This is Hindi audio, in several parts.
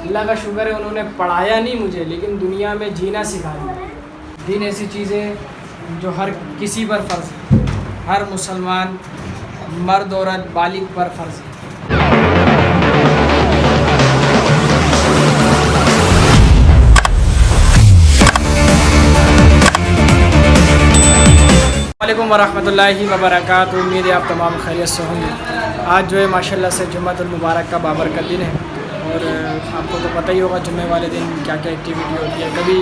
अल्लाह का शुक्र है उन्होंने पढ़ाया नहीं मुझे, लेकिन दुनिया में जीना सिखा दिया। दीन ऐसी चीज़ है जो हर किसी पर फ़र्ज़ है, हर मुसलमान मर्द औरत बालिग पर फ़र्ज़ है। वालेकुम वरहमतुल्लाहि वबरकातुहू। उम्मीद है आप तमाम खैरियत से होंगे। आज जो है माशाल्लाह से जुम्मतुल मुबारक का बाबरकत दिन है और आपको तो पता ही होगा जुम्मे वाले दिन क्या क्या एक्टिविटी होती है। कभी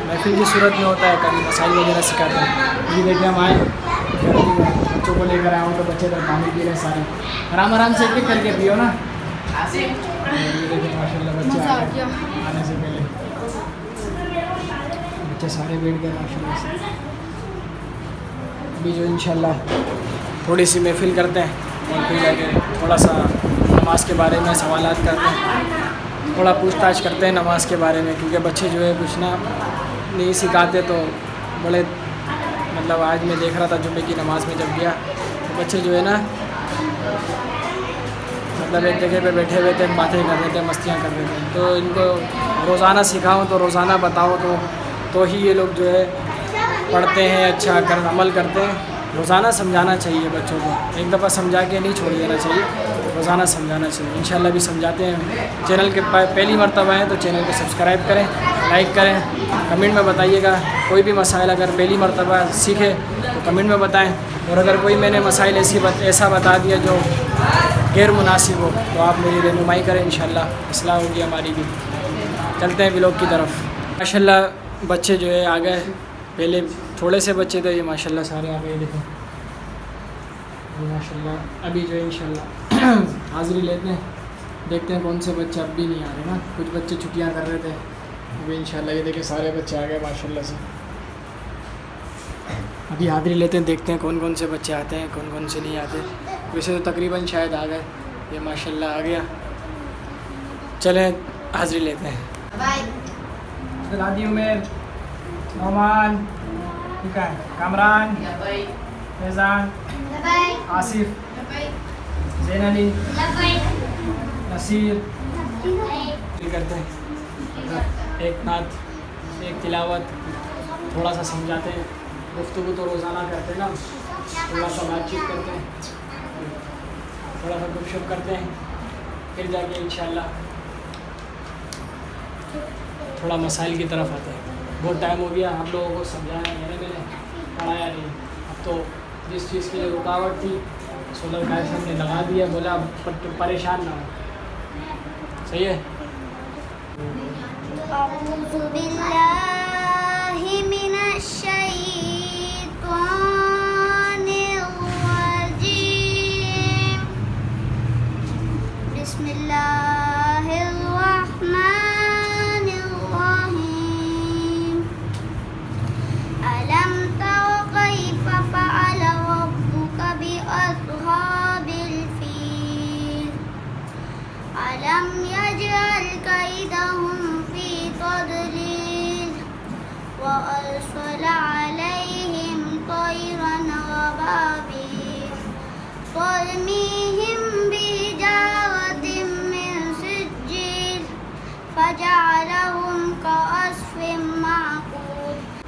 महफिल की सूरत में होता है, कभी मसाइल वगैरह सिखाते हैं। ये देखिए हम आए बच्चों को लेकर आए हूँ तो बच्चे तो पानी पी रहे हैं सारे। आराम आराम से एक करके पियो ना। ये देखिए माशाल्लाह बच्चे आने से पहले बच्चे सारे बैठ गए माशाल्लाह से। अभी जो इंशाल्लाह थोड़ी सी महफिल करते हैं और फिर जाके थोड़ा सा नमाज के बारे में सवालात करते हैं, थोड़ा पूछताछ करते हैं नमाज के बारे में, क्योंकि बच्चे जो है कुछ ना नहीं सिखाते तो बड़े मतलब आज मैं देख रहा था जुम्मे की नमाज में जब गया तो बच्चे जो है ना मतलब एक जगह पे बैठे हुए थे, बातें कर रहे थे, मस्तियाँ कर रहे थे। तो इनको रोज़ाना सिखाऊं तो रोज़ाना बताओ तो ही ये लोग जो है पढ़ते हैं, अच्छा कर अमल करते हैं। रोज़ाना समझाना चाहिए बच्चों को, एक दफ़ा समझा के नहीं छोड़ देना चाहिए, रोज़ाना समझाना चाहिए। इंशाल्लाह भी समझाते हैं। चैनल के पहली मर्तबा है तो चैनल को सब्सक्राइब करें, लाइक करें, कमेंट में बताइएगा कोई भी मसाइल अगर पहली मर्तबा सीखे तो कमेंट में बताएं। और अगर कोई मैंने मसाइल ऐसा बता दिया जो गैर मुनासिब हो तो आप मेरी रहनुमाई करें, इंशाल्लाह इस्लाह होगी हमारी भी। चलते हैं व्लॉग की तरफ। माशाल्लाह बच्चे जो है आ गए, पहले थोड़े से बच्चे थे, ये माशाल्लाह सारे आ गए। देखो माशाल्लाह अभी जो है इंशाल्लाह हाज़िरी लेते हैं, देखते हैं कौन से बच्चे अब भी नहीं आ रहे ना। कुछ बच्चे छुट्टियां कर रहे थे, अभी इंशाल्लाह ये देखिए सारे बच्चे आ गए माशाल्लाह से। अभी हाज़िरी लेते हैं, देखते हैं कौन कौन से बच्चे आते हैं, कौन कौन से नहीं आते। वैसे तो तकरीबन शायद आ गए, ये माशाल्लाह आ गया। चलें हाज़िरी लेते हैं। दादी उमेर, नौमान, ठीक है, कामरान, फैज़ान, आसिफ, ज़ैन अली, नसीर करते हैं। एक नात, एक तिलावत, थोड़ा सा समझाते हैं। गुफ्तगू तो रोज़ाना करते हैं ना, थोड़ा सा बातचीत करते हैं, थोड़ा सा गुपशुप करते हैं, फिर जाके इंशाल्लाह थोड़ा मसाइल की तरफ आते हैं। बहुत टाइम हो गया आप लोगों को समझाया मैंने पढ़ाया नहीं। अब तो जिस चीज़ के लिए रुकावट थी सोलर गाइड हमने लगा दिया, बोला परेशान ना हो। सही है।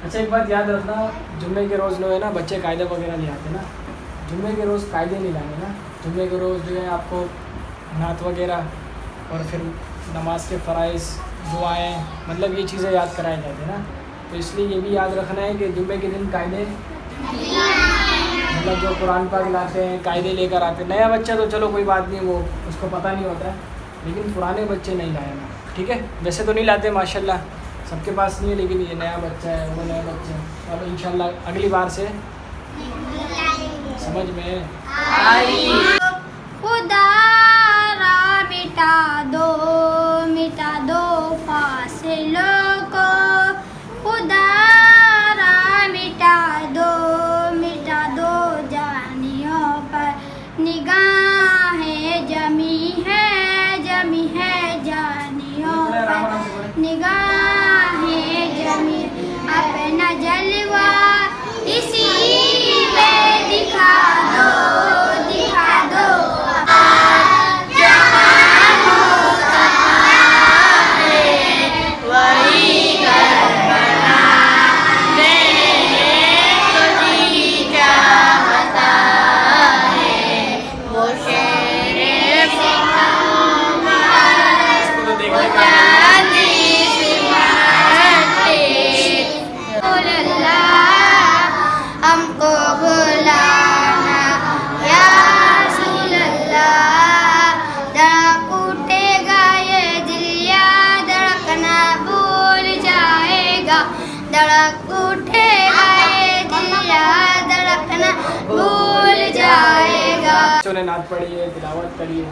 अच्छा एक बात याद रखना, जुम्मे के रोज़ जो है ना बच्चे कायदे वगैरह नहीं आते ना, जुम्मे के रोज़ कायदे नहीं लाने ना। जुम्मे के रोज़ जो है आपको नात वगैरह और फिर नमाज के फ़राइज़, दुआएं, मतलब ये चीज़ें याद कराई जाती है ना। तो इसलिए ये भी याद रखना है कि जुम्मे के दिन कायदे मतलब जो कुरान पाक लाते हैं कायदे लेकर आते हैं। नया बच्चा तो चलो कोई बात नहीं, वो उसको पता नहीं होता है, लेकिन पुराने बच्चे नहीं लाए ना, ठीक है। वैसे तो नहीं लाते माशाल्लाह, सबके पास नहीं है, लेकिन ये नया बच्चा है, वो नया बच्चा है। अब इंशाल्लाह अगली बार से समझ में आई। खुदा मिटा दो फासिलों को, खुदा मिटा दो जानियों पर निगाहें जमी है जानियों पर निगाहें जमी। अपना जलवा इसी पे दिखा दो जहां हो सफा धड़क उठेगा ये दिल यहाँ धड़कना भूल जाएगा। बच्चों ने नात पढ़ी है, तिलावत करी है।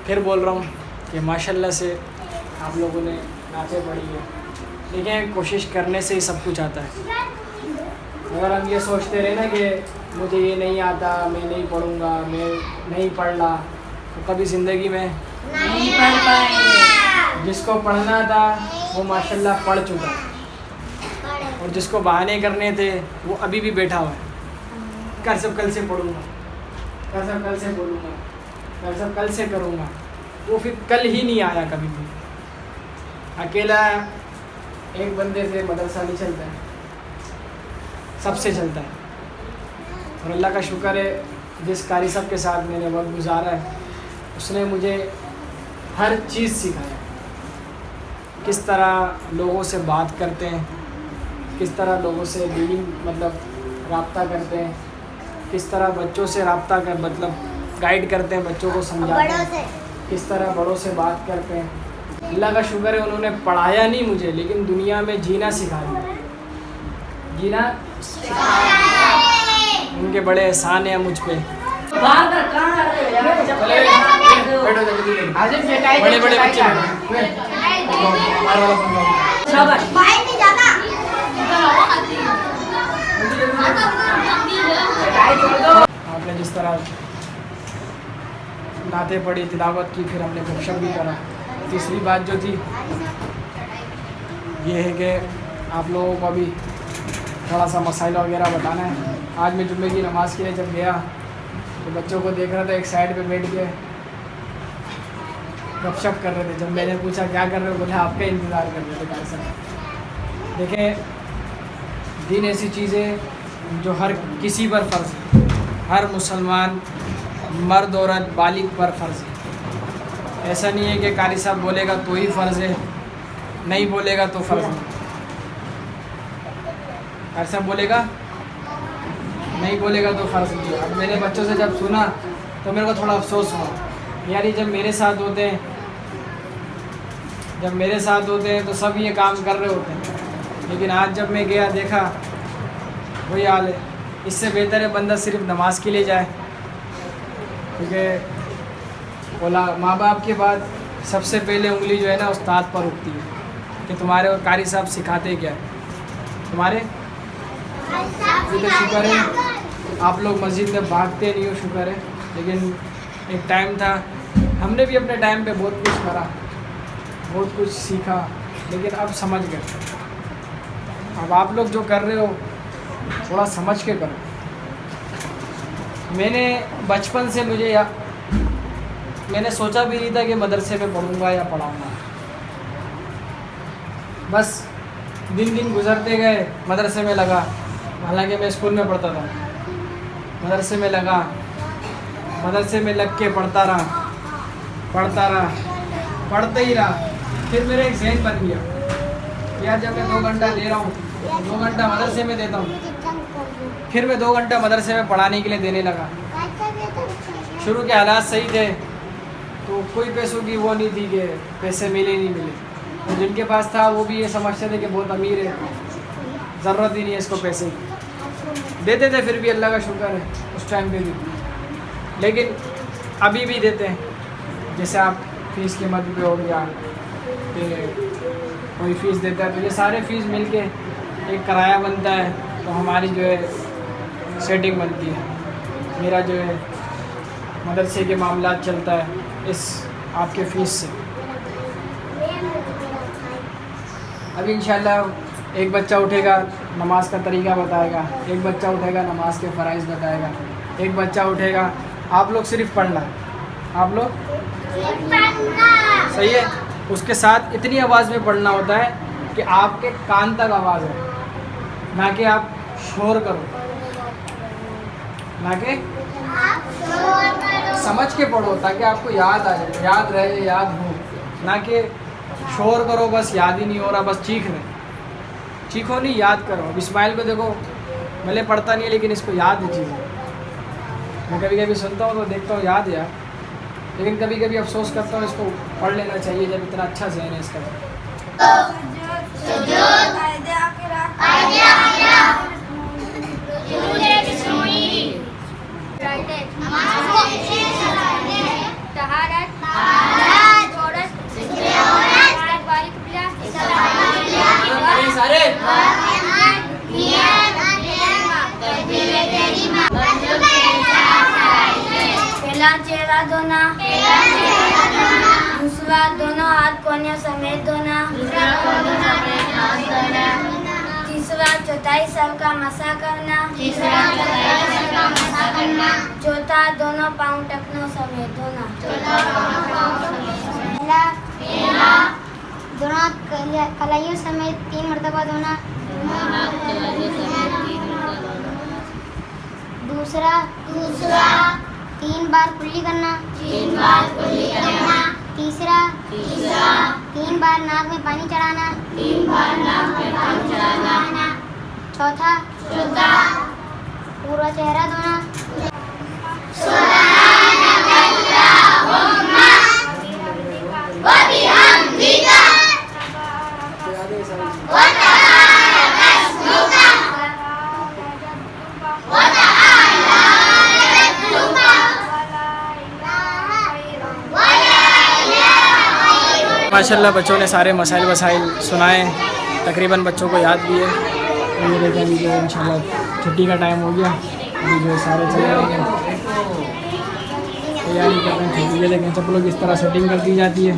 फिर बोल रहा हूँ कि माशाल्लाह से आप लोगों ने नातें पढ़ी है। लेकिन कोशिश करने से ही सब कुछ आता है। अगर हम ये सोचते रहे ना कि मुझे ये नहीं आता, मैं नहीं पढ़ूँगा, मैं नहीं पढ़ रहा, तो कभी ज़िंदगी में नहीं पढ़ पाएंगे। जिसको पढ़ना था वो माशाल्लाह पढ़ चुका है, और जिसको बहाने करने थे वो अभी भी बैठा हुआ है। कल सब कल से पढ़ूँगा, कल सब कल से बोलूँगा, कल सब कल से करूँगा, वो फिर कल ही नहीं आया कभी भी। अकेला एक बंदे से मदरसा नहीं चलता है, सबसे चलता है। और अल्लाह का शुक्र है जिस कारी साहब के साथ मैंने वक्त गुजारा है उसने मुझे हर चीज़ सिखाया। किस तरह लोगों से बात करते हैं, किस तरह लोगों से डीलिंग मतलब रब्ता करते हैं, किस तरह बच्चों से रब्ता कर मतलब गाइड करते हैं, बच्चों को समझाते हैं, किस तरह बड़ों से बात करते हैं। अल्लाह का शुक्र है उन्होंने पढ़ाया नहीं मुझे, लेकिन दुनिया में जीना सिखा दिया। जीना उनके बड़े एहसान हैं मुझ पे। बड़े बड़े बच्चे आपने जिस तरह नाते पढ़ी, तिलावत की, फिर हमने गपशप भी करा। तीसरी बात जो थी ये है कि आप लोगों को अभी थोड़ा सा मसाइल वगैरह बताना है। आज मैं जुम्मे की नमाज़ के लिए जब गया तो बच्चों को देख रहा था, एक साइड पे बैठ के गपशप कर रहे थे। जब मैंने पूछा क्या कर रहे हो, बोले आपका इंतज़ार कर रहे थे कारी साहब। देखें, दीन ऐसी चीज़ें जो हर किसी पर फ़र्ज़ है, हर मुसलमान मर्द औरत बालिग पर फ़र्ज़ है। ऐसा नहीं है कि कारी साहब बोलेगा तो ही फ़र्ज़ है, नहीं बोलेगा तो फ़र्ज़ नहीं। कारी साहब बोलेगा, नहीं बोलेगा तो फ़र्ज़ नहीं है। अब मैंने बच्चों से जब सुना तो मेरे को थोड़ा अफसोस हुआ, यार ये जब मेरे साथ होते हैं, जब मेरे साथ होते हैं तो सब ये काम कर रहे होते हैं। लेकिन आज जब मैं गया देखा वही हाल है। इससे बेहतर है बंदा सिर्फ नमाज के लिए जाए, क्योंकि बोला माँ बाप के बाद सबसे पहले उंगली जो है ना उस्ताद पर उठती है कि तुम्हारे और कारी साहब सिखाते क्या है। तुम्हारे तो शुक्र है आप लोग मस्जिद में भागते नहीं हो, शुक्र है। लेकिन एक टाइम था, हमने भी अपने टाइम पे बहुत कुछ करा, बहुत कुछ सीखा, लेकिन अब समझ गए। अब आप लोग जो कर रहे हो थोड़ा समझ के करो। मैंने बचपन से मैंने सोचा भी नहीं था कि मदरसे में पढ़ूंगा या पढ़ाऊंगा। बस दिन दिन गुजरते गए, मदरसे में लगा। हालांकि मैं स्कूल में पढ़ता था, मदरसे में लगा, मदरसे में लग के पढ़ता रहा, पढ़ते ही रहा। फिर मेरा एक ज़हन बन गया, यार जब मैं 2 घंटा दे रहा हूँ, 2 घंटा मदरसे में देता हूँ। फिर मैं 2 घंटा मदरसे में पढ़ाने के लिए देने लगा। शुरू के हालात सही थे तो कोई पैसों की वो नहीं थी कि पैसे मिले नहीं मिले, तो जिनके पास था वो भी ये समझते थे कि बहुत अमीर है, ज़रूरत ही नहीं है इसको पैसे की। देते थे फिर भी, अल्लाह का शुक्र है उस टाइम पे भी। लेकिन अभी भी देते हैं। जैसे आप फ़ीस के मद पे हो गया कि कोई फ़ीस देता है, तो ये सारे फ़ीस मिल के एक किराया बनता है, तो हमारी जो है सेटिंग बनती है। मेरा जो है मदरसे के मामला चलता है इस आपके फ़ीस से। अभी इंशाल्लाह एक बच्चा उठेगा नमाज का तरीका बताएगा, एक बच्चा उठेगा नमाज के फ़राइज़ बताएगा, एक बच्चा उठेगा। आप लोग सिर्फ पढ़ना है, आप लोग सही है। उसके साथ इतनी आवाज़ में पढ़ना होता है कि आपके कान तक आवाज़ है, ना कि आप शोर करो, ना कि समझ के पढ़ो ताकि आपको याद आ जाए, याद रहे, याद हो, ना कि शोर करो बस याद ही नहीं हो रहा, बस चीख रहे। चीखो नहीं, याद करो। अब इस्माइल को देखो, भले पढ़ता नहीं है लेकिन इसको याद है चीज़ें। मैं कभी कभी सुनता हूँ तो देखता हूँ याद यार, लेकिन कभी कभी अफसोस करता हूँ इसको पढ़ लेना चाहिए जब इतना अच्छा ज़हन है इसका। पहला चेहरा धोना, दूसरा दोनों हाथ कोहनियों समेत धोना, तीसरा चौथाई सर का मसा करना, चौथा दोनों पाँव टखनों समेत धोना। पहला दोनों हाथ कलाइयों समेत 3 मरतबा धोना, दूसरा 3 बार कुल्ली करना, तीसरा 3 बार नाक में पानी चढ़ाना, चौथा पूरा चेहरा धोना। माशाल्लाह बच्चों ने सारे मसाइल सुनाए, तकरीबन बच्चों को याद भी है। ये देखें अभी जो इंशाल्लाह छुट्टी का टाइम हो गया, अभी जो सारे चले जाएंगे तैयारी कर रहे हैं छुट्टी के। देखें चप्पलों की इस तरह सेटिंग कर दी जाती है।